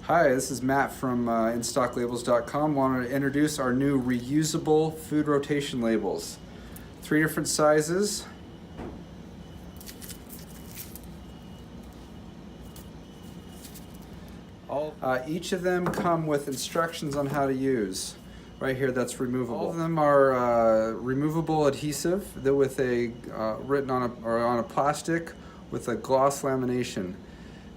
Hi, this is Matt from InStockLabels.com. Wanted to introduce our new reusable food rotation labels. 3 different sizes. Each of them come with instructions on how to use. Right here, that's removable. All of them are removable adhesive that with a written on a plastic with a gloss lamination.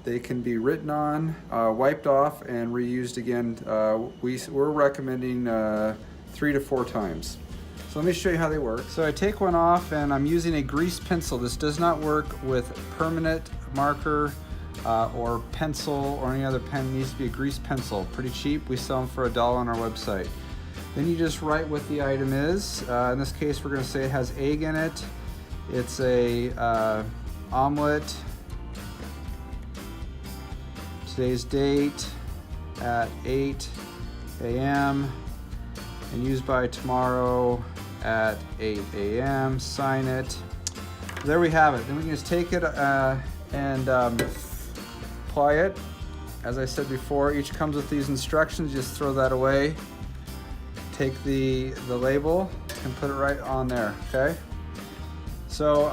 They can be written on, wiped off, and reused again. We're recommending 3 to 4 times. So let me show you how they work. So I take one off and I'm using a grease pencil. This does not work with permanent marker or pencil or any other pen. It needs to be a grease pencil. Pretty cheap. We sell them for $1 on our website. Then you just write what the item is. In this case, we're going to say it has egg in it. It's a omelet. Today's date at 8 a.m. and used by tomorrow at 8 a.m. Sign it. There we have it. Then we can just take it and apply it. As I said before, each comes with these instructions. Just throw that away. Take the label and put it right on there. Okay. So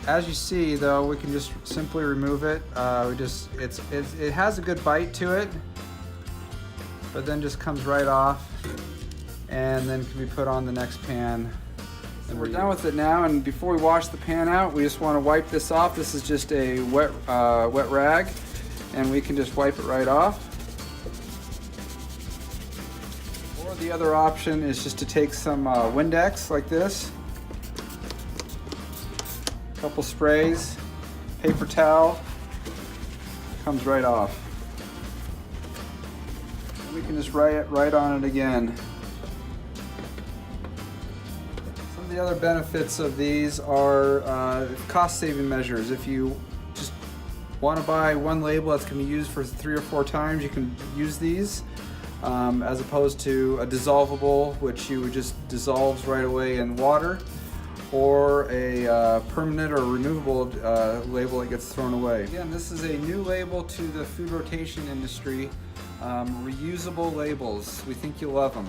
as you see, though, we can just simply remove it. It has a good bite to it, but then just comes right off, and then can be put on the next pan. And we're done with it now. And before we wash the pan out, we just want to wipe this off. This is just a wet rag, and we can just wipe it right off. Or the other option is just to take some Windex like this. Couple sprays, paper towel, comes right off. And we can just write it right on it again. Some of the other benefits of these are cost-saving measures. If you just want to buy one label that's going to be used for 3 or 4 times, you can use these as opposed to a dissolvable, which you would just dissolves right away in water, or a permanent or removable label that gets thrown away. Again, this is a new label to the food rotation industry, reusable labels. We think you'll love them.